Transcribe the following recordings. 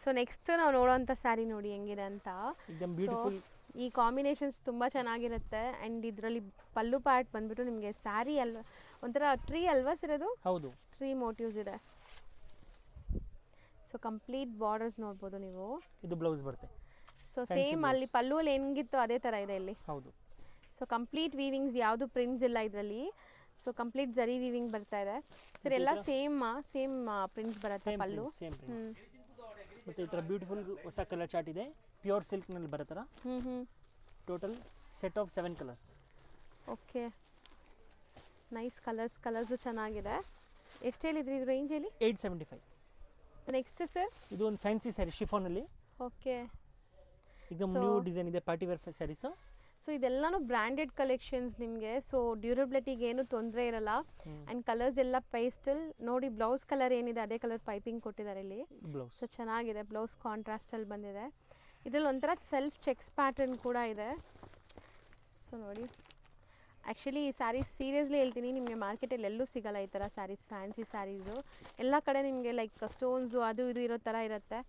So next ನಾವು ನೋಡೋವಂಥ ಸ್ಯಾರಿ ನೋಡಿ ಹೆಂಗಿದೆ ಅಂತ. एकदम ಬ್ಯೂಟಿಫುಲ್. ಈ ಕಾಂಬಿನೇಷನ್ಸ್ ತುಂಬ ಚೆನ್ನಾಗಿರುತ್ತೆ. ಆ್ಯಂಡ್ ಇದರಲ್ಲಿ ಪಲ್ಲು ಪಾರ್ಟ್ ಬಂದ್ಬಿಟ್ಟು ನಿಮಗೆ ಸ್ಯಾರಿ ಅಲ್ವಾ ಒಂಥರ ಟ್ರೀ ಅಲ್ವಾ ಸರ್ ಅದು? ಹೌದು, ಟ್ರೀ ಮೋಟಿವ್ಸ್ ಇದೆ. ಸೊ ಕಂಪ್ಲೀಟ್ ಬಾರ್ಡರ್ಸ್ ನೋಡ್ಬೋದು ನೀವು. ಇದು ಬ್ಲೌಸ್ ಬರುತ್ತೆ. ಸೊ ಸೇಮ್ ಅಲ್ಲಿ ಪಲ್ಲುವಲ್ಲಿ ಹೆಂಗಿತ್ತು ಅದೇ ಥರ ಇದೆ ಇಲ್ಲಿ. ಹೌದು. ಸೊ ಕಂಪ್ಲೀಟ್ ವೀವಿಂಗ್ಸ್, ಯಾವುದು ಪ್ರಿಂಟ್ಸ್ ಇಲ್ಲ ಇದರಲ್ಲಿ. ಸೊ ಕಂಪ್ಲೀಟ್ ಜರಿ ವೀವಿಂಗ್ ಬರ್ತಾ ಇದೆ ಸರ್. ಎಲ್ಲ ಸೇಮ್ ಪ್ರಿಂಟ್ಸ್ ಬರುತ್ತೆ ಪಲ್ಲು. Same prints. ಮತ್ತೆ ಈ ಥರ ಬ್ಯೂಟಿಫುಲ್ ಹೊಸ ಕಲರ್ ಚಾರ್ಟ್ ಇದೆ, ಪ್ಯೂರ್ ಸಿಲ್ಕ್ನಲ್ಲಿ ಬರೋ ಥರ. Total set of 7 colours. Okay, nice colours ಚೆನ್ನಾಗಿದೆ. ಎಷ್ಟು ಹೇಳಿದ್ರಿ ಇದು ರೇಂಜ್ ಹೇಳಿ? 875. ನೆಕ್ಸ್ಟ್ ಸರ್ ಇದು ಒಂದು ಫ್ಯಾನ್ಸಿ ಸ್ಯಾರಿ ಶಿಫಾನಲ್ಲಿ. ಓಕೆ, ಈಗ ನ್ಯೂ ಡಿಸೈನ್ ಇದೆ, ಪಾರ್ಟಿ ವೇರ್ ಸ್ಯಾರೀಸು. ಸೊ ಇದೆಲ್ಲನೂ ಬ್ರ್ಯಾಂಡೆಡ್ ಕಲೆಕ್ಷನ್ಸ್ ನಿಮಗೆ. ಸೊ ಡ್ಯೂರಬಿಲಿಟಿಗೆ ಏನು ತೊಂದರೆ ಇರಲ್ಲ. ಆ್ಯಂಡ್ ಕಲರ್ಸ್ ಎಲ್ಲ ಪೇಸ್ಟಲ್ ನೋಡಿ. ಬ್ಲೌಸ್ ಕಲರ್ ಏನಿದೆ ಅದೇ ಕಲರ್ ಪೈಪಿಂಗ್ ಕೊಟ್ಟಿದ್ದಾರೆ ಇಲ್ಲಿ. ಬ್ಲೌಸ್ ಸೊ ಚೆನ್ನಾಗಿದೆ. ಬ್ಲೌಸ್ ಕಾಂಟ್ರಾಸ್ಟಲ್ಲಿ ಬಂದಿದೆ. ಇದರಲ್ಲಿ ಒಂಥರ ಸೆಲ್ಫ್ ಚೆಕ್ಸ್ ಪ್ಯಾಟರ್ನ್ ಕೂಡ ಇದೆ. ಸೊ ನೋಡಿ, ಆ್ಯಕ್ಚುಲಿ ಈ ಸ್ಯಾರೀಸ್ ಸೀರಿಯಸ್ಲಿ ಹೇಳ್ತೀನಿ, ನಿಮಗೆ ಮಾರ್ಕೆಟಲ್ಲಿ ಎಲ್ಲೂ ಸಿಗೋಲ್ಲ ಈ ಥರ ಸ್ಯಾರೀಸ್. ಫ್ಯಾನ್ಸಿ ಸ್ಯಾರೀಸು ಎಲ್ಲ ಕಡೆ ನಿಮಗೆ ಲೈಕ್ ಸ್ಟೋನ್ಸು ಅದು ಇದು ಇರೋ ಥರ ಇರುತ್ತೆ.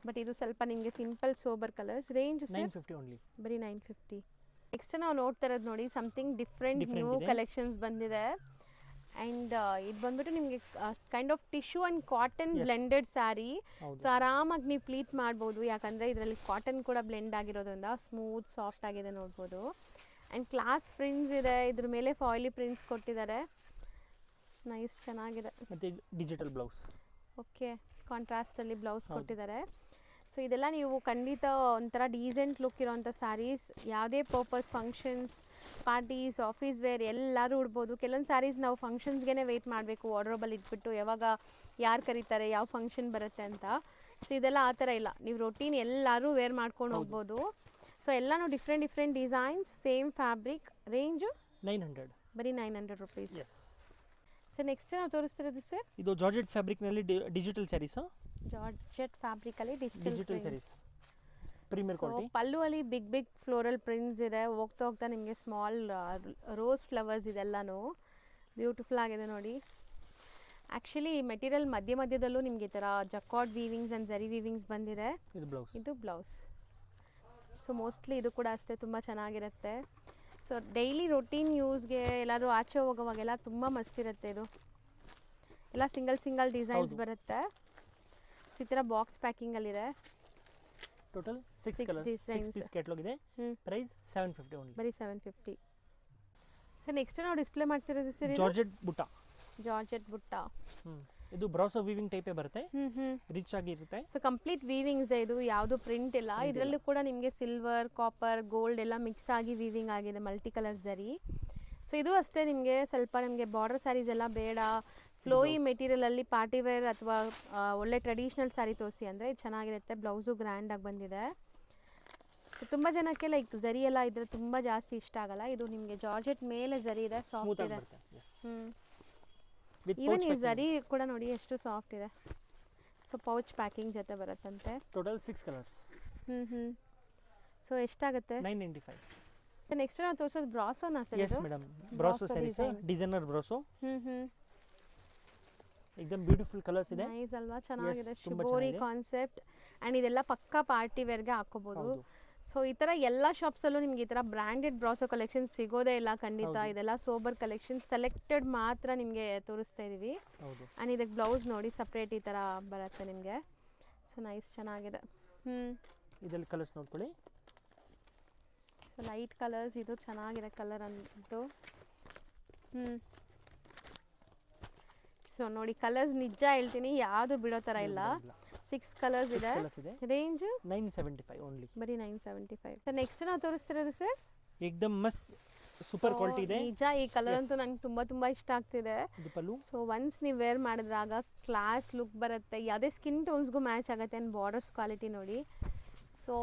ಬಟ್ ಇದು ಸ್ವಲ್ಪ ನಿಮಗೆ simple sober colours. Range 950 only, ಬರೀ 950. ನೆಕ್ಸ್ಟ್ ನಾವು ನೋಡ್ತಾ ಇರೋದು ನೋಡಿ, ಸಮಥಿಂಗ್ ಡಿಫ್ರೆಂಟ್ ನ್ಯೂ ಕಲೆಕ್ಷನ್ಸ್ ಬಂದಿದೆ. ಆ್ಯಂಡ್ ಇದು ಬಂದ್ಬಿಟ್ಟು ನಿಮಗೆ kind of tissue and cotton blended sari. So ಆರಾಮಾಗಿ ನೀವು ಪ್ಲೀಟ್ ಮಾಡ್ಬೋದು, ಯಾಕಂದರೆ ಇದರಲ್ಲಿ ಕಾಟನ್ ಕೂಡ ಬ್ಲೆಂಡ್ ಆಗಿರೋದ್ರಿಂದ ಸ್ಮೂತ್ ಸಾಫ್ಟ್ ಆಗಿದೆ ನೋಡ್ಬೋದು. ಆ್ಯಂಡ್ ಕ್ಲಾಸ್ ಪ್ರಿಂಟ್ಸ್ ಇದೆ, ಇದ್ರ ಮೇಲೆ ಫಾಯಿಲಿ ಪ್ರಿಂಟ್ಸ್ ಕೊಟ್ಟಿದ್ದಾರೆ. ನೈಸ್, ಚೆನ್ನಾಗಿದೆ. ಮತ್ತು ಡಿಜಿಟಲ್ ಬ್ಲೌಸ್. ಓಕೆ, ಕಾಂಟ್ರಾಸ್ಟಲ್ಲಿ ಬ್ಲೌಸ್ ಕೊಟ್ಟಿದ್ದಾರೆ. ಸೊ ಇದೆಲ್ಲ ನೀವು ಖಂಡಿತ ಒಂಥರ ಡೀಸೆಂಟ್ ಲುಕ್ ಇರೋವಂಥ ಸ್ಯಾರೀಸ್. ಯಾವುದೇ purpose, functions, parties, office wear ಎಲ್ಲರೂ ಉಡ್ಬೋದು. ಕೆಲವೊಂದು ಸ್ಯಾರೀಸ್ ನಾವು ಫಂಕ್ಷನ್ಸ್ಗೆ ವೆಯ್ಟ್ ಮಾಡಬೇಕು, ವಾರ್ಡ್ರೋಬಲ್ಲಿ ಇಟ್ಬಿಟ್ಟು ಯಾವಾಗ ಯಾರು ಕರೀತಾರೆ, ಯಾವ ಫಂಕ್ಷನ್ ಬರುತ್ತೆ ಅಂತ. ಸೊ ಇದೆಲ್ಲ ಆ ಥರ ಇಲ್ಲ, ನೀವು ರೊಟೀನ್ ಎಲ್ಲರೂ ವೇರ್ ಮಾಡ್ಕೊಂಡು ಹೋಗ್ಬೋದು. ಸೊ ಎಲ್ಲನೂ different designs, same fabric. Range 900, ಬರೀ 900 ರುಪೀಸ್. ಎಸ್. ಸರ್ ನೆಕ್ಸ್ಟ್ ನಾವು ತೋರಿಸ್ತಿರೋದು ಸರ್, ಇದು ಜಾರ್ಜೆಟ್ ಫ್ಯಾಬ್ರಿಕ್ನಲ್ಲಿ ಡಿಜಿಟಲ್ ಸ್ಯಾರೀಸು. ಜಾರ್ಜೆಟ್ ಫ್ಯಾಬ್ರಿಕಲ್ಲಿ digital saris, premier quality. Pallu ಅಲ್ಲಿ ಬಿಗ್ ಫ್ಲೋರಲ್ ಪ್ರಿಂಟ್ಸ್ ಇದೆ. ಹೋಗ್ತಾ ನಿಮಗೆ ಸ್ಮಾಲ್ ರೋಸ್ ಫ್ಲವರ್ಸ್ ಇದೆಲ್ಲನೂ ಬ್ಯೂಟಿಫುಲ್ ಆಗಿದೆ ನೋಡಿ. ಆ್ಯಕ್ಚುಲಿ ಮೆಟೀರಿಯಲ್ ಮಧ್ಯದಲ್ಲೂ ನಿಮಗೆ ಈ ಥರ jacquard weavings and zari weavings ಬಂದಿದೆ. ಇದು ಬ್ಲೌಸ್. ಸೊ ಮೋಸ್ಟ್ಲಿ ಇದು ಕೂಡ ಅಷ್ಟೇ ತುಂಬ ಚೆನ್ನಾಗಿರುತ್ತೆ. ಸೊ ಡೈಲಿ ರೊಟೀನ್ ಯೂಸ್ಗೆ ಎಲ್ಲರೂ ಆಚೆ ಹೋಗೋವಾಗೆಲ್ಲ ತುಂಬ ಮಸ್ತಿರುತ್ತೆ. ಇದು ಎಲ್ಲ ಸಿಂಗಲ್ ಡಿಸೈನ್ಸ್ ಬರುತ್ತೆ. ಈ ಥರ ಬಾಕ್ಸ್ ಪ್ಯಾಕಿಂಗಲ್ಲಿದೆ. ಟೋಟಲ್ 6 ಕಲರ್ಸ್, 6 ಪೀಸ್ ಕ್ಯಾಟಲಾಗ್ ಇದೆ. ಪ್ರೈಸ್ 750 ಓನ್ಲಿ, ಬರೀ 750. ಸರ್ ನೆಕ್ಸ್ಟ್ ನಾವು ಡಿಸ್ಪ್ಲೇ ಮಾಡ್ತಿರೋದು ಸರ್ ಜಾರ್ಜೆಟ್ ಬುಟ್ಟ. ಇದು ಬ್ರಾಸೋ ವೀವಿಂಗ್ ಟೈಪೇ ಬರುತ್ತೆ, ರಿಚ್ ಆಗಿ ಇರುತ್ತೆ. ಸೊ ಕಂಪ್ಲೀಟ್ ವೀವಿಂಗ್ಸ್ ಇದು, ಯಾವುದು ಪ್ರಿಂಟ್ ಇಲ್ಲ. ಇದರಲ್ಲೂ ಕೂಡ ನಿಮಗೆ ಸಿಲ್ವರ್, ಕಾಪರ್, ಗೋಲ್ಡ್ ಎಲ್ಲ ಮಿಕ್ಸ್ ಆಗಿ ವೀವಿಂಗ್ ಆಗಿದೆ, ಮಲ್ಟಿ ಕಲರ್ ಜರಿ. ಸೊ ಇದು ಅಷ್ಟೇ, ನಿಮಗೆ ಸ್ವಲ್ಪ ನಿಮಗೆ ಬಾರ್ಡರ್ ಸ್ಯಾರೀಸ್ ಎಲ್ಲ ಬೇಡ, ಫ್ಲೋಯಿ ಮೆಟೀರಿಯಲಲ್ಲಿ ಪಾರ್ಟಿ ವೇರ್ ಅಥವಾ ಒಳ್ಳೆ ಟ್ರೆಡಿಷ್ನಲ್ ಸ್ಯಾರಿ ತೋರಿಸಿ ಅಂದರೆ ಇದು ಚೆನ್ನಾಗಿರುತ್ತೆ. ಬ್ಲೌಸು ಗ್ರ್ಯಾಂಡಾಗಿ ಬಂದಿದೆ. ಸೊ ತುಂಬ ಜನಕ್ಕೆ ಲೈಕ್ ಜರಿ ಎಲ್ಲ ಇದ್ರೆ ತುಂಬ ಜಾಸ್ತಿ ಇಷ್ಟ ಆಗಲ್ಲ. ಇದು ನಿಮಗೆ ಜಾರ್ಜೆಟ್ ಮೇಲೆ ಜರಿ ಇದೆ, ಸಾಫ್ಟ್ ಇದೆ. ಈವನ್ ಈ ಜರಿ ಕೂಡ ನೋಡಿ ಎಷ್ಟು ಸಾಫ್ಟ್ ಇದೆ. ಸೊ ಪೌಚ್ ಪ್ಯಾಕಿಂಗ್ ಜೊತೆ ಬರುತ್ತಂತೆ. Total 6 colours. ಸೊ ಎಷ್ಟಾಗುತ್ತೆ? 995. ನೆಕ್ಸ್ಟ್ ನಾವು ತೋರಿಸೋದು ಬ್ರಾಸೋನಾ ಸರ್? Yes madam, brasso sarees, designer brasso. एकदम ಬ್ಯೂಟಿಫುಲ್ ಕಲರ್ಸ್ ಇದೆ. ನೈಸ್ ಅಲ್ವಾ, ಚೆನ್ನಾಗಿದೆ. Shibori concept. ಆ್ಯಂಡ್ ಇದೆಲ್ಲ ಪಕ್ಕಾ ಪಾರ್ಟಿ ವೇರ್ಗೆ ಹಾಕೋಬೋದು. ಸೊ ಈ ಥರ ಎಲ್ಲ ಶಾಪ್ಸಲ್ಲೂ ನಿಮ್ಗೆ ಈ ಥರ ಬ್ರ್ಯಾಂಡೆಡ್ ಬ್ರಾಸೋ ಕಲೆಕ್ಷನ್ ಸಿಗೋದೇ ಇಲ್ಲ ಖಂಡಿತ. ಇದೆಲ್ಲ ಸೋಬರ್ ಕಲೆಕ್ಷನ್, ಸೆಲೆಕ್ಟೆಡ್ ಮಾತ್ರ ನಿಮಗೆ ತೋರಿಸ್ತಾ ಇದ್ದೀವಿ. ಆ್ಯಂಡ್ ಇದಕ್ಕೆ ಬ್ಲೌಸ್ ನೋಡಿ ಸಪ್ರೇಟ್ ಈ ಥರ ಬರುತ್ತೆ ನಿಮಗೆ. ಸೊ ನೈಸ್, ಚೆನ್ನಾಗಿದೆ. ಇದರಲ್ಲಿ ಕಲರ್ಸ್ ನೋಡ್ಕೊಳ್ಳಿ. ಸೊ ಲೈಟ್ ಕಲರ್ಸ್, ಇದು ಚೆನ್ನಾಗಿದೆ ಕಲರ್ ಅಂದ್ಬಿಟ್ಟು. ಸೊ ನೋಡಿ ಕಲರ್ಸ್ ನಿಜ ಹೇಳ್ತೀನಿ, ಯಾವುದು ಬಿಡೋ ಥರ ಇಲ್ಲ. 6 ಕಲರ್ಸ್ ಇದೆ. ರೇಂಜ್ 975 ಓನ್ಲಿ, ಬರೀ 975. ಸರ್ ನೆಕ್ಸ್ಟ್ ನಾವು ತೋರಿಸ್ತಿರೋದು ಸರ್ ಏಕದಮ್ ಮಸ್ತ್ ಸೂಪರ್ ಕ್ವಾಲಿಟಿ ಇದೆ. ನಿಜ ಈ ಕಲರ್ ಅಂತೂ ನಂಗೆ ತುಂಬ ಇಷ್ಟ ಆಗ್ತಿದೆ. ಸೊ ಒನ್ಸ್ ನೀವು ವೇರ್ ಮಾಡಿದ್ರಾಗ ಕ್ಲಾಸ್ ಲುಕ್ ಬರುತ್ತೆ, ಯಾವುದೇ ಸ್ಕಿನ್ ಟೋನ್ಸ್ಗೂ ಮ್ಯಾಚ್ ಆಗುತ್ತೆ. ಆ್ಯಂಡ್ ಬಾರ್ಡರ್ಸ್ ಕ್ವಾಲಿಟಿ ನೋಡಿ. ಸೊ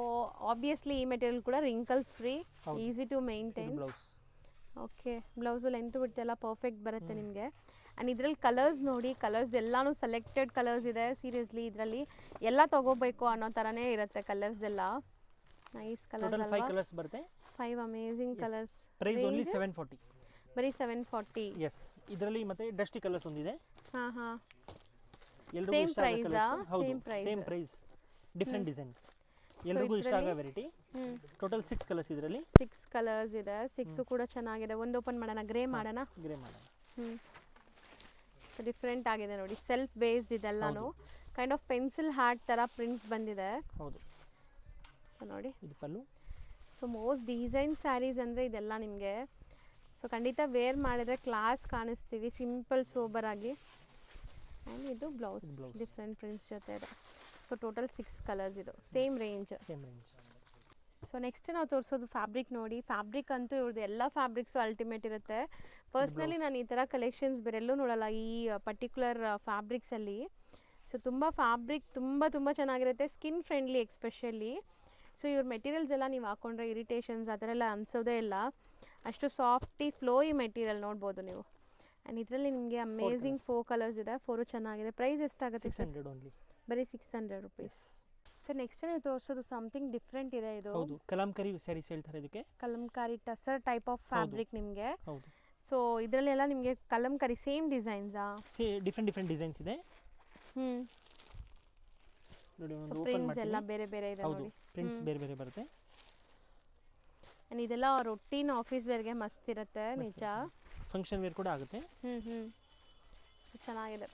ಆಬ್ವಿಯಸ್ಲಿ ಈ ಮೆಟೀರಿಯಲ್ ಕೂಡ wrinkle free, easy to maintain. Okay, blouse length ಬಿಡ್ತು ಎಲ್ಲ ಪರ್ಫೆಕ್ಟ್ ಬರುತ್ತೆ ನಿಮಗೆ. ಆ್ಯಂಡ್ ಇದರಲ್ಲಿ ಕಲರ್ಸ್ ನೋಡಿ, ಕಲರ್ಸ್ ಎಲ್ಲಾನು ಸೆಲೆಕ್ಟೆಡ್ ಕಲರ್ಸ್ ಇದೆ. ಸೀರಿಯಸ್ಲಿ ಇದರಲ್ಲಿ ಎಲ್ಲ ತಗೋಬೇಕು ಅನ್ನೋ ಥರನೇ ಇರುತ್ತೆ ಕಲರ್ಸ್ ಎಲ್ಲ. ನೈಸ್ ಕಲರ್ಸ್ ಅಲ್ವಾ? 5 ಕಲರ್ಸ್ ಬರುತ್ತೆ. 5 ಅಮೇಜಿಂಗ್ ಕಲರ್ಸ್. ಪ್ರೈಸ್ ಓನ್ಲಿ 740, ಬರೀ 740. ಎಸ್. ಇದರಲ್ಲಿ ಮತ್ತೆ ಡಸ್ಟಿ ಕಲರ್ಸ್ ಒಂದಿದೆ. ಹಾಂ ಎಲ್ಲರಿಗೂ ಇಷ್ಟ ಆಗೋ ಕಲರ್ಸ್. ಹೌದು, ಸೇಮ್ ಪ್ರೈಸ್. ಡಿಫ್ರೆಂಟ್ ಡಿಸೈನ್, ಎಲ್ರಿಗೂ ಇಷ್ಟ ಆಗೋ ವೆರೈಟಿ. ಟೋಟಲ್ 6 ಕಲರ್ಸ್ ಇದರಲ್ಲಿ. 6 ಕಲರ್ಸ್ ಇದೆ. 6 ಕೂಡ ಚೆನ್ನಾಗಿದೆ. ಒಂದು ಓಪನ್ ಮಾಡೋಣ, ಗ್ರೇ ಮಾಡೋಣ. ಗ್ರೇ ಮಾಡೋಣ. ಡಿಫ್ರೆಂಟ್ ಆಗಿದೆ ನೋಡಿ, ಸೆಲ್ಫ್ ಬೇಸ್ಡ್ ಇದೆಲ್ಲಾನು. ಕೈಂಡ್ ಆಫ್ ಪೆನ್ಸಿಲ್ ಹಾರ್ಟ್ ಥರ ಪ್ರಿಂಟ್ಸ್ ಬಂದಿದೆ. ಹೌದು. ಸೊ ನೋಡಿ, ಇದು pallu. So most design saris ಅಂದರೆ ಇದೆಲ್ಲ ನಿಮಗೆ. ಸೊ ಖಂಡಿತ ವೇರ್ ಮಾಡಿದ್ರೆ ಕ್ಲಾಸ್ ಕಾಣಿಸ್ತೀವಿ, ಸಿಂಪಲ್ ಸೋಬರ್ ಆಗಿ. ಆ್ಯಂಡ್ ಇದು ಬ್ಲೌಸ್ ಡಿಫ್ರೆಂಟ್ ಪ್ರಿಂಟ್ಸ್ ಜೊತೆ ಇದೆ. ಸೊ ಟೋಟಲ್ 6 ಕಲರ್ಸ್ ಇದು, ಸೇಮ್ ರೇಂಜ್. ಸೊ ನೆಕ್ಸ್ಟ್ ನಾವು ತೋರಿಸೋದು ಫ್ಯಾಬ್ರಿಕ್ ನೋಡಿ. ಫ್ಯಾಬ್ರಿಕ್ ಅಂತೂ ಇವ್ರದ್ದು ಎಲ್ಲ ಫ್ಯಾಬ್ರಿಕ್ಸು ಅಲ್ಟಿಮೇಟ್ ಇರುತ್ತೆ. ಪರ್ಸ್ನಲಿ ನಾನು ಈ ಥರ ಕಲೆಕ್ಷನ್ಸ್ ಬೇರೆಲ್ಲೂ ನೋಡಲ್ಲ ಈ ಪರ್ಟಿಕ್ಯುಲರ್ ಫ್ಯಾಬ್ರಿಕ್ಸಲ್ಲಿ. ಸೊ ತುಂಬ ಫ್ಯಾಬ್ರಿಕ್ ತುಂಬ ಚೆನ್ನಾಗಿರುತ್ತೆ, ಸ್ಕಿನ್ ಫ್ರೆಂಡ್ಲಿ ಎಕ್ಸ್ಪೆಷಲಿ. ಸೊ ಇವ್ರ ಮೆಟೀರಿಯಲ್ಸ್ ಎಲ್ಲ ನೀವು ಹಾಕೊಂಡ್ರೆ ಇರಿಟೇಷನ್ಸ್ ಆ ಥರ ಎಲ್ಲ ಅನಿಸೋದೇ ಇಲ್ಲ, ಅಷ್ಟು ಸಾಫ್ಟಿ ಫ್ಲೋಯಿ ಮೆಟೀರಿಯಲ್ ನೋಡ್ಬೋದು ನೀವು. ಆ್ಯಂಡ್ ಇದರಲ್ಲಿ ನಿಮಗೆ ಅಮೇಝಿಂಗ್ 4 ಕಲರ್ಸ್ ಇದೆ. 4 ಚೆನ್ನಾಗಿದೆ. ಪ್ರೈಸ್ ಎಷ್ಟಾಗುತ್ತೆ? 600 ಓನ್ಲಿ. ಬರೀ 600 ರುಪೀಸ್. ಸೊ ನೆಕ್ಸ್ಟ್ ನೀವು ತೋರಿಸೋದು ಸಮಥಿಂಗ್ ಡಿಫ್ರೆಂಟ್ ಇದೆ. ಇದು ಹೌದು, ಕಲಂಕಾರಿ ಸ್ಯಾರೀಸ್ ಹೇಳ್ತಾರೆ ಇದಕ್ಕೆ. Kalamkari tussar type of fabric ನಿಮಗೆ. ಹೌದು. ಸೊ ಇದರಲ್ಲೆಲ್ಲ ನಿಮಗೆ ಕಲಂಕಾರಿ ಸೇಮ್ ಡಿಸೈನ್ಸಾ? ಡಿಫ್ರೆಂಟ್ ಡಿಸೈನ್ಸ್ ಇದೆ. ನೋಡಿ, ಒಂದು ಓಪನ್ ಮಾಡಿ. ಎಲ್ಲ ಬೇರೆ ಬೇರೆ ಇದೆ ನೋಡಿ, ಪ್ರಿಂಟ್ಸ್ ಬೇರೆ ಬೇರೆ ಬರುತ್ತೆ. ಆ್ಯಂಡ್ ಇದೆಲ್ಲ ರೊಟೀನ್ ಆಫೀಸ್ ವೇರ್ಗೆ ಮಸ್ತ್ ಇರುತ್ತೆ ನಿಜ. ಫಂಕ್ಷನ್ ವೇರ್ ಕೂಡ ಆಗುತ್ತೆ. ಚೆನ್ನಾಗಿದೆ.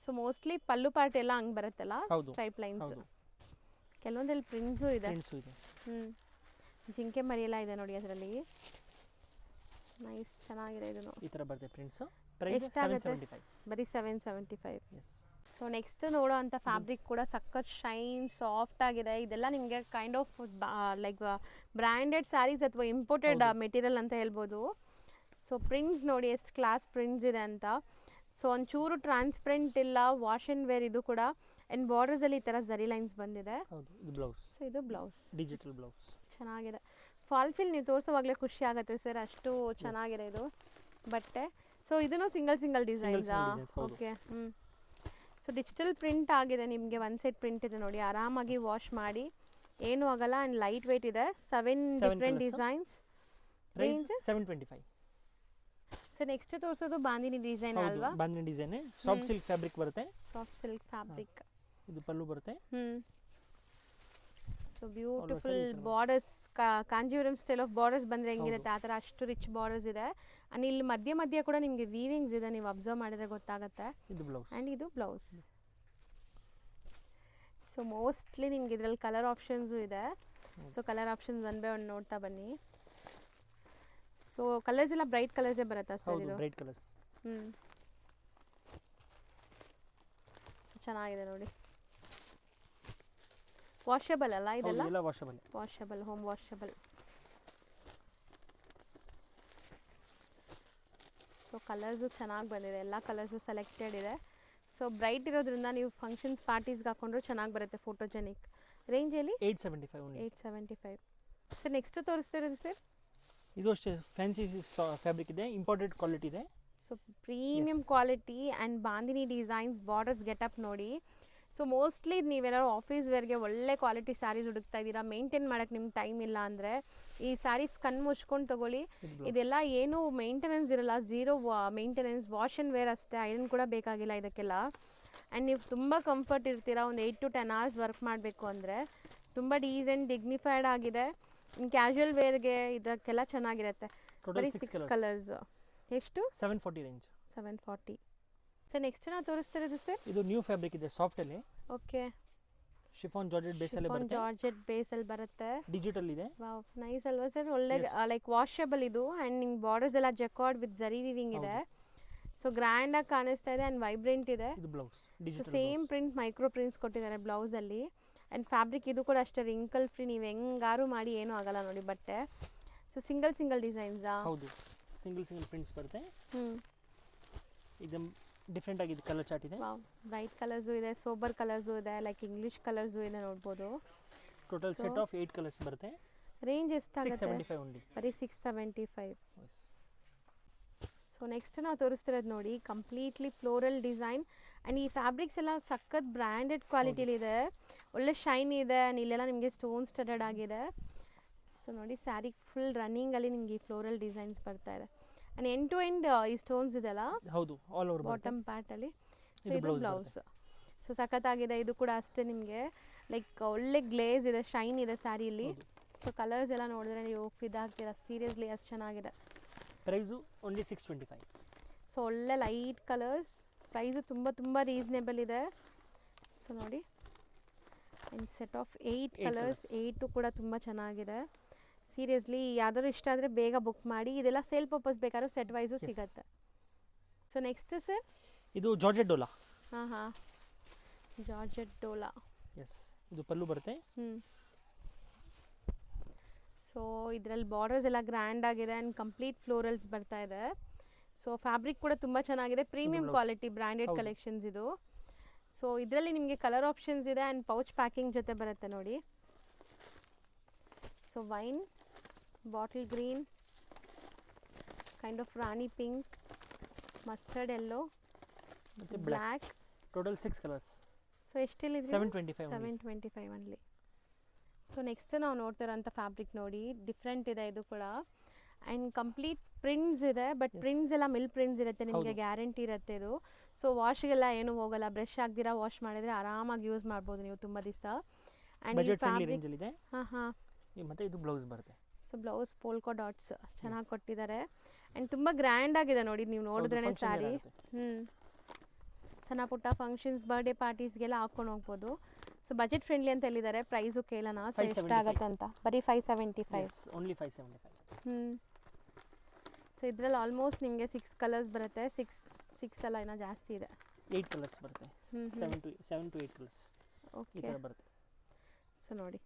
ಸೊ ಮೋಸ್ಟ್ಲಿ ಪಲ್ಲು ಪಾರ್ಟ್ ಎಲ್ಲ ಹಂಗೆ ಬರುತ್ತಲ್ಲ, ಸ್ಟ್ರೈಪ್ ಲೈನ್ಸ್. ಕೆಲವೊಂದಲ್ಲಿ ಪ್ರಿಂಟ್ಸು ಇದೆ. ಜಿಂಕೆ ಮರಿ ಎಲ್ಲ ಇದೆ ನೋಡಿ ಅದರಲ್ಲಿ. ನೈಸ್, ಚೆನ್ನಾಗಿದೆ. ಇದು ಈ ಥರ ಬರುತ್ತೆ ಪ್ರಿಂಟ್ಸು. ಪ್ರೈಸ್ 775. ಬರೀ 775. ಸೊ ನೆಕ್ಸ್ಟ್ ನೋಡೋ ಅಂಥ ಫ್ಯಾಬ್ರಿಕ್ ಕೂಡ ಸಖತ್ ಶೈನ್ ಸಾಫ್ಟ್ ಆಗಿದೆ. ಇದೆಲ್ಲ ನಿಮಗೆ kind of like branded saris ಅಥವಾ ಇಂಪೋರ್ಟೆಡ್ ಮೆಟೀರಿಯಲ್ ಅಂತ ಹೇಳ್ಬೋದು. ಸೊ ಪ್ರಿಂಟ್ಸ್ ನೋಡಿ ಎಷ್ಟು ಕ್ಲಾಸ್ ಪ್ರಿಂಟ್ಸ್ ಇದೆ ಅಂತ. ಸೊ ಒಂಚೂರು ಟ್ರಾನ್ಸ್ಪರೆಂಟ್ ಇಲ್ಲ, ವಾಶ್ ಆ್ಯಂಡ್ ವೇರ್ ಇದು ಕೂಡ. ಆ್ಯಂಡ್ ಬಾರ್ಡರ್ಸಲ್ಲಿ ಈ ಥರ ಝರಿ ಲೈನ್ಸ್ ಬಂದಿದೆ. ಸೊ ಇದು ಬ್ಲೌಸ್, ಡಿಜಿಟಲ್ ಬ್ಲೌಸ್. ಚೆನ್ನಾಗಿದೆ. ಫಾಲ್ ಫಿಲ್ ನೀವು ತೋರಿಸೋವಾಗಲೇ ಖುಷಿ ಆಗುತ್ತೆ ಸರ್, ಅಷ್ಟು ಚೆನ್ನಾಗಿದೆ ಇದು ಬಟ್ಟೆ. ಸೊ ಇದನ್ನು ಸಿಂಗಲ್ ಡಿಸೈನ್ಸಾ? ಓಕೆ. ಸೊ ಡಿಜಿಟಲ್ ಪ್ರಿಂಟ್ ಆಗಿದೆ ನಿಮಗೆ. 1 ಸೈಡ್ ಪ್ರಿಂಟ್ ಇದೆ ನೋಡಿ, ಆರಾಮಾಗಿ ವಾಶ್ ಮಾಡಿ ಏನೂ ಆಗಲ್ಲ. ಆ್ಯಂಡ್ ಲೈಟ್ ವೇಟ್ ಇದೆ. 7 different designs. Range 725. So next ತೋರಿಸೋದು ಬಾಂದಿನಿ ಡಿಸೈನ್ ಅಲ್ವಾ? Bandhani design, soft silk fabric ಬರುತ್ತೆ. Soft silk fabric. ಇದು ಪಲ್ಲು ಬರುತ್ತೆ. So beautiful borders, Kanjeevaram style of borders ಬಂದರೆ ಹೆಂಗಿರುತ್ತೆ ಆ ಥರ ಅಷ್ಟು ರಿಚ್ ಬಾರ್ಡರ್ಸ್ ಇದೆ. ಆ್ಯಂಡ್ ಇಲ್ಲಿ ಮಧ್ಯ ಕೂಡ ನಿಮಗೆ ವೀವಿಂಗ್ಸ್ ಇದೆ, ನೀವು ಅಬ್ಸರ್ವ್ ಮಾಡಿದ್ರೆ ಗೊತ್ತಾಗುತ್ತೆ. ಇದು ಬ್ಲೌಸ್. ಆ್ಯಂಡ್ ಇದು ಬ್ಲೌಸ್. ಸೊ ಮೋಸ್ಟ್ಲಿ ನಿಮ್ಗೆ ಇದರಲ್ಲಿ ಕಲರ್ ಆಪ್ಷನ್ಸು ಇದೆ. So colour options one by one ನೋಡ್ತಾ ಬನ್ನಿ. ಸೊ ಕಲರ್ಸ್ ಎಲ್ಲ ಬ್ರೈಟ್ ಕಲರ್ಸೇ ಬರುತ್ತಾ ಸರ್ ಇದು? Bright colours. ಸೊ ಚೆನ್ನಾಗಿದೆ ನೋಡಿ. ವಾಷಬಲ್ ಅಲ್ಲ ಇದೆಲ್ಲ? ಎಲ್ಲ washable. Washable, home washable. So colours ಚೆನ್ನಾಗಿ ಬಂದಿದೆ, ಎಲ್ಲ ಕಲರ್ಸು ಸೆಲೆಕ್ಟೆಡ್ ಇದೆ. ಸೊ ಬ್ರೈಟ್ ಇರೋದ್ರಿಂದ ನೀವು ಫಂಕ್ಷನ್ಸ್ ಪಾರ್ಟೀಸ್ಗೆ ಹಾಕೊಂಡ್ರು ಚೆನ್ನಾಗಿ ಬರುತ್ತೆ, ಫೋಟೋಜೆನಿಕ್. ರೇಂಜಲ್ಲಿ 875. ಸರ್ ನೆಕ್ಸ್ಟ್ ತೋರಿಸ್ತಿರೋದು ಸರ್? ಇದು ಅಷ್ಟೇ ಫ್ಯಾನ್ಸಿ ಫ್ಯಾಬ್ರಿಕ್ ಇದೆ, ಇಂಪೋರ್ಟೆಡ್ ಕ್ವಾಲಿಟಿ ಇದೆ. So premium quality and bandhani designs, borders getup ನೋಡಿ. ಸೊ ಮೋಸ್ಟ್ಲಿ ನೀವೆಲ್ಲರೂ ಆಫೀಸ್ ವೇರ್ಗೆ ಒಳ್ಳೆ ಕ್ವಾಲಿಟಿ ಸ್ಯಾರೀಸ್ ಹುಡುಕ್ತಾ ಇದ್ದೀರಾ, ಮೇಂಟೈನ್ ಮಾಡೋಕ್ಕೆ ನಿಮ್ಗೆ ಟೈಮ್ ಇಲ್ಲ ಅಂದರೆ ಈ ಸ್ಯಾರೀಸ್ ಕಣ್ಣು ಮುಚ್ಕೊಂಡು ತೊಗೊಳ್ಳಿ. ಇದೆಲ್ಲ ಏನು ಮೇಂಟೆನೆನ್ಸ್ ಇರಲ್ಲ, zero maintenance, wash and wear ಅಷ್ಟೇ, ಐರನ್ ಕೂಡ ಬೇಕಾಗಿಲ್ಲ ಇದಕ್ಕೆಲ್ಲ. ಆ್ಯಂಡ್ ನೀವು ತುಂಬ ಕಂಫರ್ಟ್ ಇರ್ತೀರಾ. ಒಂದು 8 to 10 hours ವರ್ಕ್ ಮಾಡಬೇಕು ಅಂದರೆ ತುಂಬ ಡೀಸೆಂಟ್ ಡಿಗ್ನಿಫೈಡ್ ಆಗಿದೆ. ಇನ್ನು ಕ್ಯಾಶುವಲ್ ವೇರ್ಗೆ ಇದಕ್ಕೆಲ್ಲ ಚೆನ್ನಾಗಿರುತ್ತೆ. ಬರೀ 6 ಕಲರ್ಸ್. ಎಷ್ಟು? 740 ರೇಂಜ್. 740. ಸರ್ ನೆಕ್ಸ್ಟ್ ನಾವು ತೋರಿಸ್ತಿರೋದು ಸರ್? ಇದು ನ್ಯೂ ಫ್ಯಾಬ್ರಿಕ್ ಇದೆ, ಸಾಫ್ಟ್ ಅಲ್ಲಿ. ಓಕೆ. ಶಿಫಾನ್ ಜಾರ್ಜೆಟ್ ಬೇಸಲ್ಲಿ ಬರುತ್ತೆ. ಜಾರ್ಜೆಟ್ ಬೇಸಲ್ಲಿ ಬರುತ್ತೆ. ಡಿಜಿಟಲ್ ಇದೆ. ವಾವ್, ನೈಸ್ ಅಲ್ವಾ ಸರ್? ಒಳ್ಳೆ ಲೈಕ್ ವಾಷಬಲ್ ಇದು. ಆ್ಯಂಡ್ ನಿಮ್ಗೆ ಬಾರ್ಡರ್ಸ್ ಎಲ್ಲ ಜಕಾರ್ಡ್ ವಿತ್ ಜರಿ ವಿವಿಂಗ್ ಇದೆ. ಸೊ ಗ್ರ್ಯಾಂಡಾಗಿ ಕಾಣಿಸ್ತಾ ಇದೆ ಆ್ಯಂಡ್ ವೈಬ್ರೆಂಟ್ ಇದೆ. ಇದು blouse. So same print, micro prints ಕೊಟ್ಟಿದ್ದಾರೆ ಬ್ಲೌಸಲ್ಲಿ. ಆ್ಯಂಡ್ ಫ್ಯಾಬ್ರಿಕ್ ಇದು ಕೂಡ ಅಷ್ಟೇ ರಿಂಕಲ್ ಫ್ರೀ, ನೀವು ಹೆಂಗಾರು ಮಾಡಿ ಏನೂ ಆಗಲ್ಲ ನೋಡಿ ಬಟ್ಟೆ. ಸೊ ಸಿಂಗಲ್ ಡಿಸೈನ್ಸಾ? ಹೌದು, ಸಿಂಗಲ್ ಪ್ರಿಂಟ್ಸ್ ಬರುತ್ತೆ. ಇದು ಡಿಫ್ರೆಂಟ್ ಆಗಿದೆ, ಕಲರ್ ಚಾರ್ಟ್ ಇದೆ. ಬ್ರೈಟ್ ಕಲರ್ಸು ಇದೆ, ಸೋಬರ್ ಕಲರ್ಸು ಇದೆ, ಲೈಕ್ ಇಂಗ್ಲಿಷ್ ಕಲರ್ಸು ಇದೆ ನೋಡ್ಬೋದು. ಟೋಟಲ್ ಸೆಟ್ ಆಫ್ 8 ಕಲರ್ಸ್ ಬರುತ್ತೆ. ರೇಂಜ್ ಎಷ್ಟಾಗುತ್ತೆ? 675 ಓನ್ಲಿ. ಬರೀ 675. ಸೊ ನೆಕ್ಸ್ಟ್ ನಾವು ತೋರಿಸ್ತಿರೋದು ನೋಡಿ, ಕಂಪ್ಲೀಟ್ಲಿ ಫ್ಲೋರಲ್ ಡಿಸೈನ್. ಆ್ಯಂಡ್ ಈ ಫ್ಯಾಬ್ರಿಕ್ಸ್ ಎಲ್ಲ ಸಖತ್ ಬ್ರ್ಯಾಂಡೆಡ್ ಕ್ವಾಲಿಟಿಲಿದೆ, ಒಳ್ಳೆ ಶೈನ್ ಇದೆ. ಆ್ಯಂಡ್ ಇಲ್ಲೆಲ್ಲ ನಿಮಗೆ ಸ್ಟೋನ್ ಸ್ಟಡೆಡ್ ಆಗಿದೆ. ಸೊ ನೋಡಿ, ಸ್ಯಾರಿ ಫುಲ್ ರನ್ನಿಂಗಲ್ಲಿ ನಿಮಗೆ ಈ ಫ್ಲೋರಲ್ ಡಿಸೈನ್ಸ್ ಬರ್ತಾ ಇದೆ. ಆ್ಯಂಡ್ ಎಂಡ್ ಟು ಎಂಡ್ ಈ ಸ್ಟೋನ್ಸ್ ಇದೆಲ್ಲ. ಹೌದು, ಆಲ್ ಓವರ್ ಬಾಟಮ್ ಪಾರ್ಟಲ್ಲಿ. ಸೊ ಇದು ಬ್ಲೌಸ್. ಸೊ ಸಖತ್ತಾಗಿದೆ. ಇದು ಕೂಡ ಅಷ್ಟೇ ನಿಮಗೆ ಲೈಕ್ ಒಳ್ಳೆ ಗ್ಲೇಸ್ ಇದೆ, ಶೈನ್ ಇದೆ ಸ್ಯಾರಿಲಿ. ಸೊ ಕಲರ್ಸ್ ಎಲ್ಲ ನೋಡಿದ್ರೆ ನೀವು ಫಿದಾಗ್ತೀರಾ ಸೀರಿಯಸ್ಲಿ, ಅಷ್ಟು ಚೆನ್ನಾಗಿದೆ. Price only 625. ಸೊ ಒಳ್ಳೆ ಲೈಟ್ ಕಲರ್ಸ್, ಪ್ರೈಸು ತುಂಬ ರೀಸನೇಬಲ್ ಇದೆ. ಸೊ ನೋಡಿ, ಆ್ಯಂಡ್ ಸೆಟ್ ಆಫ್ 8 ಕಲರ್ಸ್, 8 ಕೂಡ ತುಂಬ ಚೆನ್ನಾಗಿದೆ. ಸೀರಿಯಸ್ಲಿ ಯಾವ್ದಾದ್ರು ಇಷ್ಟ ಆದರೆ ಬೇಗ ಬುಕ್ ಮಾಡಿ. ಇದೆಲ್ಲ ಸೇಲ್ ಪರ್ಪಸ್ ಬೇಕಾದ್ರೂ ಸೆಟ್ ವೈಸು ಸಿಗುತ್ತೆ. ಸೊ ನೆಕ್ಸ್ಟ್ ಸರ್, ಇದು ಜಾರ್ಜೆಟ್ ಡೋಲಾ. ಹಾಂ ಜಾರ್ಜೆಟ್ ಡೋಲಾ. ಎಸ್, ಇದು ಪಲ್ಲು ಬರುತ್ತೆ. ಸೊ ಇದರಲ್ಲಿ ಬಾರ್ಡರ್ಸ್ ಎಲ್ಲ ಗ್ರ್ಯಾಂಡ್ ಆಗಿದೆ ಆ್ಯಂಡ್ ಕಂಪ್ಲೀಟ್ ಫ್ಲೋರಲ್ಸ್ ಬರ್ತಾ ಇದೆ. ಸೊ ಫ್ಯಾಬ್ರಿಕ್ ಕೂಡ ತುಂಬ ಚೆನ್ನಾಗಿದೆ, ಪ್ರೀಮಿಯಂ ಕ್ವಾಲಿಟಿ ಬ್ರ್ಯಾಂಡೆಡ್ ಕಲೆಕ್ಷನ್ಸ್ ಇದು. ಸೊ ಇದರಲ್ಲಿ ನಿಮಗೆ ಕಲರ್ ಆಪ್ಷನ್ಸ್ ಇದೆ ಆ್ಯಂಡ್ ಪೌಚ್ ಪ್ಯಾಕಿಂಗ್ ಜೊತೆ ಬರುತ್ತೆ ನೋಡಿ. So wine, bottle green, kind of rani pink, mustard yellow ಮತ್ತು ಬ್ಲ್ಯಾಕ್. Total 6 colours. ಸೊ ಎಷ್ಟಿಲ್ಲಿದೆ? 725 ಒನ್ಲಿ. ಸೊ ನೆಕ್ಸ್ಟ್ ನಾವು ನೋಡ್ತಾ ಇರೋಂಥ ಫ್ಯಾಬ್ರಿಕ್ ನೋಡಿ, ಡಿಫ್ರೆಂಟ್ ಇದೆ ಇದು ಕೂಡ. ಆ್ಯಂಡ್ ಕಂಪ್ಲೀಟ್ ಪ್ರಿಂಟ್ಸ್ ಇದೆ, ಬಟ್ ಪ್ರಿಂಟ್ಸ್ ಎಲ್ಲ ಮಿಲ್ ಪ್ರಿಂಟ್ಸ್ ಇರುತ್ತೆ, ನಿಮಗೆ ಗ್ಯಾರಂಟಿ ಇರುತ್ತೆ ಇದು. ಸೊ ವಾಶ್ಗೆಲ್ಲ ಏನು ಹೋಗಲ್ಲ, ಬ್ರಷ್ ಆಗ್ದಿರಾ ವಾಶ್ ಮಾಡಿದರೆ ಆರಾಮಾಗಿ ಯೂಸ್ ಮಾಡ್ಬೋದು ನೀವು ತುಂಬ ದಿವಸ. ಆ್ಯಂಡ್ ಈ ಫ್ಯಾಬ್ರಿಕ್ ಹಾಂ ಮತ್ತು ಇದು ಬ್ಲೌಸ್ ಬರುತ್ತೆ. ಸೊ ಬ್ಲೌಸ್ ಪೋಲ್ಕೋ ಡಾಟ್ಸ್ ಚೆನ್ನಾಗಿ ಕೊಟ್ಟಿದ್ದಾರೆ ಆ್ಯಂಡ್ ತುಂಬ ಗ್ರ್ಯಾಂಡ್ ಆಗಿದೆ ನೋಡಿ, ನೀವು ನೋಡಿದ್ರೇ ಸ್ಯಾರಿ. ಸಣ್ಣ ಪುಟ್ಟ ಫಂಕ್ಷನ್ಸ್, ಬರ್ಡೇ ಪಾರ್ಟೀಸ್ಗೆಲ್ಲ ಹಾಕ್ಕೊಂಡು ಹೋಗ್ಬೋದು. ಸೊ ಬಜೆಟ್ ಫ್ರೆಂಡ್ಲಿ ಅಂತ ಹೇಳಿದ್ದಾರೆ. ಪ್ರೈಸು ಕೇಳೋಣ ಸೊ ಎಷ್ಟಾಗುತ್ತೆ ಅಂತ. ಬರೀ 575. ಓನ್ಲಿ 575. ಸೊ ಇದರಲ್ಲಿ ಆಲ್ಮೋಸ್ಟ್ ನಿಮಗೆ 6 ಕಲರ್ಸ್ ಬರುತ್ತೆ. ಸಿಕ್ಸ್ ಅಲ್ಲ, ಇನ್ನೂ ಜಾಸ್ತಿ ಇದೆ. 8 ಕಲರ್ಸ್ ಬರುತ್ತೆ. 7 to 8 ಕಲರ್ಸ್ ಈ ಥರ ಬರುತ್ತೆ. ಸೊ ನೋಡಿ,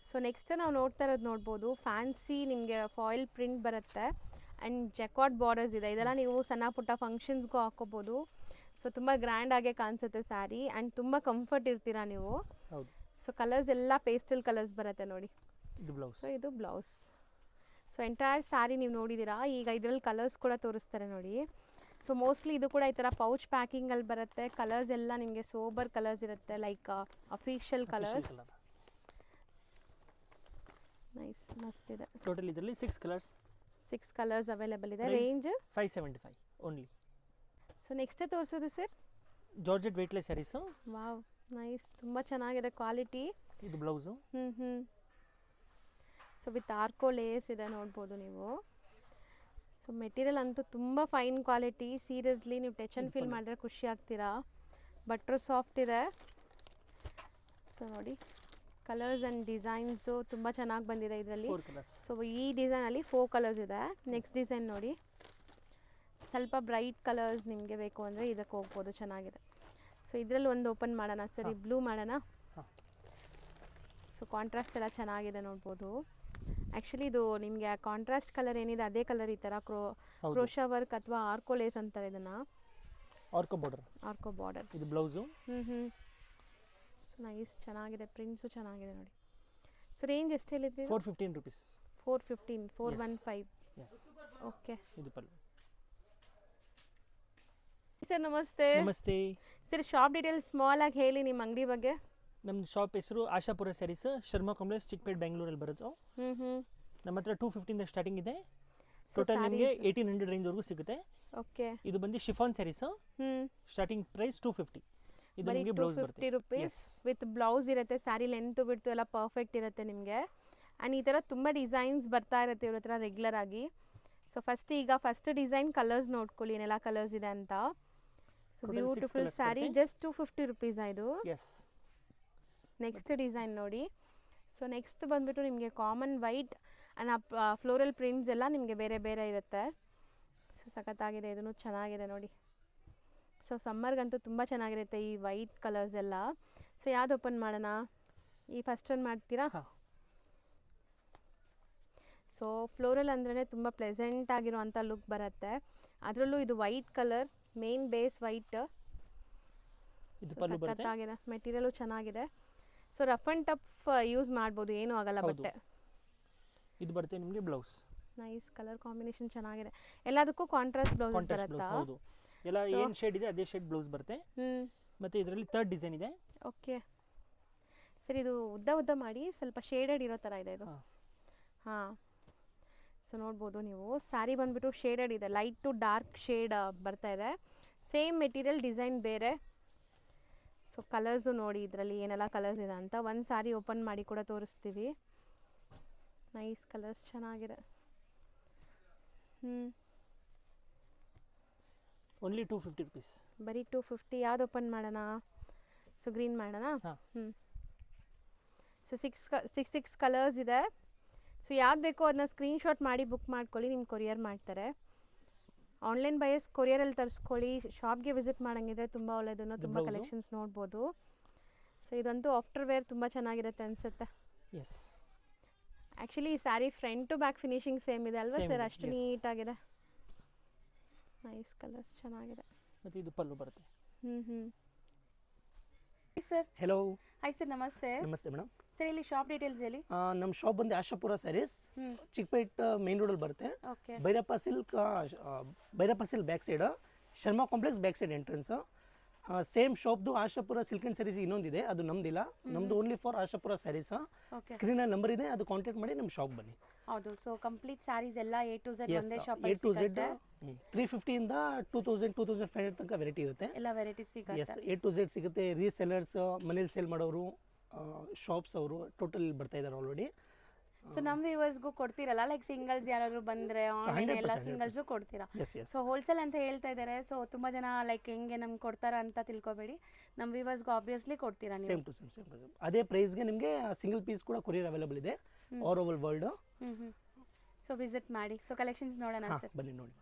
ಸೊ ನೆಕ್ಸ್ಟ್ ನಾವು ನೋಡ್ತಾ ಇರೋದು ನೋಡ್ಬೋದು, ಫ್ಯಾನ್ಸಿ ನಿಮಗೆ ಫಾಯಿಲ್ ಪ್ರಿಂಟ್ ಬರುತ್ತೆ ಆ್ಯಂಡ್ ಜೆಕಾರ್ಡ್ ಬಾರ್ಡರ್ಸ್ ಇದೆ. ಇದೆಲ್ಲ ನೀವು ಸಣ್ಣ ಪುಟ್ಟ ಫಂಕ್ಷನ್ಸ್ಗೂ ಹಾಕೋಬೋದು. ಸೊ ತುಂಬ ಗ್ರ್ಯಾಂಡಾಗೆ ಕಾಣಿಸುತ್ತೆ ಸ್ಯಾರಿ ಆ್ಯಂಡ್ ತುಂಬ ಕಂಫರ್ಟ್ ಇರ್ತೀರಾ ನೀವು. ಹೌದು. ಸೊ ಕಲರ್ಸ್ ಎಲ್ಲ ಪೇಸ್ಟಲ್ ಕಲರ್ಸ್ ಬರುತ್ತೆ ನೋಡಿ. ಇದು ಬ್ಲೌಸ್. ಸೊ ಇದು ಬ್ಲೌಸ್. ಸೊ ಎಂಟೈರ್ ಸ್ಯಾರಿ ನೀವು ನೋಡಿದ್ದೀರಾ. ಈಗ ಇದರಲ್ಲಿ ಕಲರ್ಸ್ ಕೂಡ ತೋರಿಸ್ತಾರೆ ನೋಡಿ. ಸೊ ಮೋಸ್ಟ್ಲಿ ಇದು ಕೂಡ ಈ ಥರ ಪೌಚ್ ಪ್ಯಾಕಿಂಗಲ್ಲಿ ಬರುತ್ತೆ. ಕಲರ್ಸ್ ಎಲ್ಲ ನಿಮಗೆ ಸೋಬರ್ ಕಲರ್ಸ್ ಇರುತ್ತೆ, ಲೈಕ್ ಅಫಿಷಿಯಲ್ ಕಲರ್ಸ್. ನೈಸ್, ಮಸ್ತ್ ಇದೆ. ಟೋಟಲ್ ಇದರಲ್ಲಿ 6 ಕಲರ್ಸ್ ಅವೈಲೇಬಲ್ ಇದೆ. Range 575 only. ಸೊ ನೆಕ್ಸ್ಟ್ ತೋರಿಸೋದು sir, georgette weightless saris. Wow, nice, ತುಂಬ ಚೆನ್ನಾಗಿದೆ ಕ್ವಾಲಿಟಿ. ಇದು ಬ್ಲೌಸು. ಸೊ ವಿತ್ ಆರ್ಕೋ ಲೇಸ್ ಇದೆ ನೋಡ್ಬೋದು ನೀವು. ಸೊ ಮೆಟೀರಿಯಲ್ ಅಂತೂ ತುಂಬ ಫೈನ್ ಕ್ವಾಲಿಟಿ. ಸೀರಿಯಸ್ಲಿ ನೀವು ಟಚ್ ಆ್ಯಂಡ್ ಫೀಲ್ ಮಾಡಿದ್ರೆ ಖುಷಿ ಆಗ್ತೀರಾ. ಬಟ್ರು ಸಾಫ್ಟ್ ಇದೆ. ಸೊ ನೋಡಿ, ಕಲರ್ಸ್ ಆ್ಯಂಡ್ ಡಿಸೈನ್ಸು ತುಂಬ ಚೆನ್ನಾಗಿ ಬಂದಿದೆ ಇದರಲ್ಲಿ. ಸೊ ಈ ಡಿಸೈನಲ್ಲಿ 4 ಕಲರ್ಸ್ ಇದೆ. ನೆಕ್ಸ್ಟ್ ಡಿಸೈನ್ ನೋಡಿ, ಸ್ವಲ್ಪ ಬ್ರೈಟ್ ಕಲರ್ಸ್ ನಿಮಗೆ ಬೇಕು ಅಂದರೆ ಇದಕ್ಕೆ ಹೋಗ್ಬೋದು, ಚೆನ್ನಾಗಿದೆ. ಸೊ ಇದರಲ್ಲಿ ಒಂದು ಓಪನ್ ಮಾಡೋಣ ಸರಿ, ಬ್ಲೂ ಮಾಡೋಣ. ಸೊ ಕಾಂಟ್ರಾಸ್ಟ್ ಎಲ್ಲ ಚೆನ್ನಾಗಿದೆ ನೋಡ್ಬೋದು. ಆ್ಯಕ್ಚುಲಿ ಇದು ನಿಮಗೆ ಕಾಂಟ್ರಾಸ್ಟ್ ಕಲರ್ ಏನಿದೆ ಅದೇ ಕಲರ್ ಈ ಥರ ಕ್ರೋಶಾ ವರ್ಕ್ ಅಥವಾ ಆರ್ಕೋ ಲೇಸ್ ಅಂತಾರೆ ಇದನ್ನು. ಆರ್ಕೋ ಬಾರ್ಡರ್. ಇದು ಬ್ಲೌಸು. ಸೊ ನೈಸ್, ಚೆನ್ನಾಗಿದೆ, ಪ್ರಿಂಟ್ಸು ಚೆನ್ನಾಗಿದೆ ನೋಡಿ. ಸೊ ರೇಂಜ್ ಎಷ್ಟು ಹೇಳಿದ್ರಿ? 415 rupees. 415, 415. ಓಕೆ. ಇದು ಪಲ್ಲು. ಸರ್ ನಮಸ್ತೆ. ನಮಸ್ತೆ ಸರ್, ಶಾಪ್ ಡೀಟೇಲ್ಸ್ ಸ್ಮಾಲ್ ಆಗಿ ಹೇಳಿ ನಿಮ್ಮ ಅಂಗಡಿ ಬಗ್ಗೆ. ನಮ್ಮ ಶಾಪ್ ಹೆಸರು ಆಶಾಪುರ ಸ್ಯಾರೀಸ್, ಶರ್ಮಾ ಕಾಂಪ್ಲೆಕ್ಸ್, ಚಿಕ್ಕಪೇಟೆ, ಬೆಂಗಳೂರಲ್ಲಿ ಬರೋದು. ನಮ್ಮ ಹತ್ರ 250 ಸ್ಟಾರ್ಟಿಂಗ್ ಇದೆ. ಟೋಟಲ್ ನಿಮಗೆ 1800 ರೇಂಜ್ವರೆಗೂ ಸಿಗುತ್ತೆ. ಓಕೆ. ಇದು ಬಂದು ಶಿಫಾನ್ ಸ್ಯಾರೀಸ್. Starting price 250. ಇದು ನಿಮಗೆ ಬ್ಲೌಸ್ ಬರುತ್ತೆ. ₹250 ವಿತ್ ಬ್ಲೌಸ್ ಇರುತ್ತೆ. ಸ್ಯಾರಿ ಲೆಂತ್ ಬಿಡ್ತು ಎಲ್ಲ ಪರ್ಫೆಕ್ಟ್ ಇರುತ್ತೆ ನಿಮಗೆ. ಆ್ಯಂಡ್ ಈ ಥರ ತುಂಬ ಡಿಸೈನ್ಸ್ ಬರ್ತಾ ಇರುತ್ತೆ ಇವ್ರ ಹತ್ರ ರೆಗ್ಯುಲರ್ ಆಗಿ. ಸೊ ಫಸ್ಟ್ ಡಿಸೈನ್ ಕಲರ್ಸ್ ನೋಡ್ಕೊಳ್ಳಿ, ಏನೆಲ್ಲ ಕಲರ್ಸ್ ಇದೆ ಅಂತ. ಸೊ ಬ್ಯೂಟಿಫುಲ್ ಸ್ಯಾರಿ, ಜಸ್ಟ್ ₹250 ಇದು. ನೆಕ್ಸ್ಟ್ ಡಿಸೈನ್ ನೋಡಿ. ಸೊ ನೆಕ್ಸ್ಟ್ ಬಂದುಬಿಟ್ಟು ನಿಮಗೆ common white and floral prints ಎಲ್ಲ ನಿಮಗೆ ಬೇರೆ ಬೇರೆ ಇರುತ್ತೆ. ಸೊ ಸಖತ್ತಾಗಿದೆ, ಇದನ್ನು ಚೆನ್ನಾಗಿದೆ ನೋಡಿ. ಸೊ ಸಮ್ಮರ್ಗಂತೂ ತುಂಬ ಚೆನ್ನಾಗಿರುತ್ತೆ ಈ ವೈಟ್ ಕಲರ್ಸ್ ಎಲ್ಲ. ಸೊ ಯಾವ್ದು ಓಪನ್ ಮಾಡೋಣ? ಈ ಫಸ್ಟ್ ಒಂದು ಮಾಡ್ತೀರಾ? ಸೊ ಫ್ಲೋರಲ್ ಅಂದ್ರೇ ತುಂಬ ಪ್ಲೆಸೆಂಟ್ ಆಗಿರುವಂಥ ಲುಕ್ ಬರುತ್ತೆ. ಅದರಲ್ಲೂ ಇದು white colour, main base white. ಸಖತ್ತಾಗಿದೆ, ಮೆಟೀರಿಯಲು ಚೆನ್ನಾಗಿದೆ. So rough and tough use ಮಾಡ್ಬೋದು, ಏನೂ ಆಗಲ್ಲ ಬಟ್ಟೆ. ಇದು ಬರುತ್ತೆ ನಿಮಗೆ ಬ್ಲೌಸ್. ನೈಸ್, ಕಲರ್ ಕಾಂಬಿನೇಷನ್ ಚೆನ್ನಾಗಿದೆ. ಎಲ್ಲದಕ್ಕೂ ಕಾಂಟ್ರಾಸ್ಟ್ ಬ್ಲೌಸ್ ಬರುತ್ತಾ? ಹೌದು, ಎಲ್ಲ ಏನು ಶೇಡ್ ಇದೆ ಅದೇ ಶೇಡ್ ಬ್ಲೌಸ್ ಬರುತ್ತೆ. ಮತ್ತು ಇದರಲ್ಲಿ 3rd ಡಿಸೈನ್ ಇದೆ. ಓಕೆ ಸರ್, ಇದು ಉದ್ದ ಮಾಡಿ ಸ್ವಲ್ಪ ಶೇಡೆಡ್ ಇರೋ ಥರ ಇದೆ ಇದು. ಹಾಂ, ಸೊ ನೋಡ್ಬೋದು ನೀವು. ಸ್ಯಾರಿ ಬಂದುಬಿಟ್ಟು ಶೇಡೆಡ್ ಇದೆ, ಲೈಟ್ ಟು ಡಾರ್ಕ್ ಶೇಡ್ ಬರ್ತಾ ಇದೆ. ಸೇಮ್ ಮೆಟೀರಿಯಲ್ ಡಿಸೈನ್ ಬೇರೆ. ಸೊ ಕಲರ್ಸು ನೋಡಿ ಇದರಲ್ಲಿ ಏನೆಲ್ಲ ಕಲರ್ಸ್ ಇದೆ ಅಂತ. ಒಂದು ಸಾರಿ ಓಪನ್ ಮಾಡಿ ಕೂಡ ತೋರಿಸ್ತೀವಿ. ನೈಸ್ ಕಲರ್ಸ್ ಚೆನ್ನಾಗಿದೆ. Only 250 rupees. ಬರೀ 250. ಯಾವ್ದು ಓಪನ್ ಮಾಡೋಣ? ಸೊ ಗ್ರೀನ್ ಮಾಡೋಣ. ಹಾಂ. ಸೊ ಸಿಕ್ಸ್ ಕಲರ್ಸ್ ಇದೆ. ಸೊ ಯಾವ್ದು ಬೇಕೋ ಅದನ್ನ ಸ್ಕ್ರೀನ್ಶಾಟ್ ಮಾಡಿ ಬುಕ್ ಮಾಡ್ಕೊಳ್ಳಿ, ನಿಮ್ಗೆ ಕೊರಿಯರ್ ಮಾಡ್ತಾರೆ. ಆನ್ಲೈನ್ ಬಯಸ್ ಕೊರಿಯರಲ್ಲಿ ತರಿಸ್ಕೊಳ್ಳಿ. ಶಾಪ್ಗೆ ವಿಸಿಟ್ ಮಾಡೋಂಗಿದ್ರೆ ತುಂಬ ಒಳ್ಳೆಯದು, ತುಂಬ ಕಲೆಕ್ಷನ್ಸ್ ನೋಡ್ಬೋದು. ಸೊ ಇದಂತೂ ಆಫ್ಟರ್ ವೇರ್ ತುಂಬ ಚೆನ್ನಾಗಿರುತ್ತೆ ಅನಿಸುತ್ತೆ. ಎಸ್, ಆ್ಯಕ್ಚುಲಿ ಈ sari front to back finishing same ಇದೆ ಅಲ್ವಾ ಸರ್? ಅಷ್ಟು ನೀಟಾಗಿದೆ. ನೈಸ್ ಕಲರ್ಸ್ ಚೆನ್ನಾಗಿದೆ. ಮತ್ತು ಇದು ಪಲ್ಲು ಬರುತ್ತೆ. Sir hello. ಹಾಯ್ ಸರ್, ನಮಸ್ತೆ. ನಮಸ್ತೆ ಮೇಡಮ್. ಸರ್ ಇಲ್ಲಿ ಶಾಪ್ ಡೀಟೇಲ್ಸ್ ಹೇಳಿ. ನಮ್ಮ ಶಾಪ್ ಬಂದು ಆಶಾಪುರ ಸ್ಯಾರೀಸ್, ಚಿಕ್ಕಪೇಟ್ ಮೇನ್ ರೋಡಲ್ಲಿ ಬರುತ್ತೆ. Okay. Bhairappa silk back side, Sharma complex back side entrance. Same ಶಾಪ್ದು ಆಶಾಪುರ ಸಿಲ್ಕ್ ಆ್ಯಂಡ್ ಸ್ಯಾರೀಸ್ ಇನ್ನೊಂದಿದೆ, ಅದು ನಮ್ದಿಲ್ಲ. ನಮ್ದು ಓನ್ಲಿ ಫಾರ್ ಆಶಾಪುರ ಸ್ಯಾರೀಸ್. ಸ್ಕ್ರೀನಲ್ಲಿ ನಂಬರ್ ಇದೆ, ಅದು ಕಾಂಟ್ಯಾಕ್ಟ್ ಮಾಡಿ ನಮ್ಮ ಶಾಪ್ ಬನ್ನಿ. ಹೌದು. ಸೊ ಕಂಪ್ಲೀಟ್ ಸ್ಯಾರೀಸ್ ಎಲ್ಲ A to Z ಒಂದೇ ಶಾಪ್ A to Z 350 ಇಂದ 2500 ತನಕ ವೆರೈಟಿ ಇರುತ್ತೆ. ಎಲ್ಲ ವೆರೈಟೀಸ್ ಸಿಗುತ್ತೆ. ಎಸ್, A to Z ಸಿಗುತ್ತೆ. ರೀಸೆಲ್ಲರ್ಸ್, ಮನೇಲಿ ಸೇಲ್ ಮಾಡೋರು, ಶಾಪ್ಸ್ ಅವರು ಟೋಟಲ್ ಬರ್ತಾ ಇದ್ದಾರೆ ಆಲ್ರೆಡಿ. ಸೊ ನಮ್ಮ ವ್ಯೂವರ್ಸ್ಗೂ ಕೊಡ್ತೀರಲ್ಲ, ಲೈಕ್ ಸಿಂಗಲ್ಸ್ ಯಾರಾದರೂ ಬಂದರೆ ಆನ್ಲೈನ್ ಎಲ್ಲ ಸಿಂಗಲ್ಸು ಕೊಡ್ತೀರಾ? S S. ಸೊ ಹೋಲ್ಸೇಲ್ ಅಂತ ಹೇಳ್ತಾ ಇದ್ದಾರೆ. ಸೊ ತುಂಬ ಜನ ಲೈಕ್ ಹೆಂಗೆ ನಮ್ಗೆ ಕೊಡ್ತಾರ ಅಂತ ತಿಳ್ಕೊಬೇಡಿ, ನಮ್ಮ ವ್ಯೂವರ್ಸ್ಗೂ ಆಬ್ವಿಯಸ್ಲಿ ಕೊಡ್ತೀರಾ ನೀವು? Same to same. ಅದೇ ಪ್ರೈಸ್ಗೆ ನಿಮಗೆ ಸಿಂಗಲ್ ಪೀಸ್ ಕೂಡ ಕೊರಿಯರ್ ಅವೈಲೇಬಲ್ ಇದೆ all over world. So visit ಮಾಡಿ. ಸೊ ಕಲೆಕ್ಷನ್ಸ್ ನೋಡೋಣ ಸರ್, ಬನ್ನಿ ನೋಡಿ.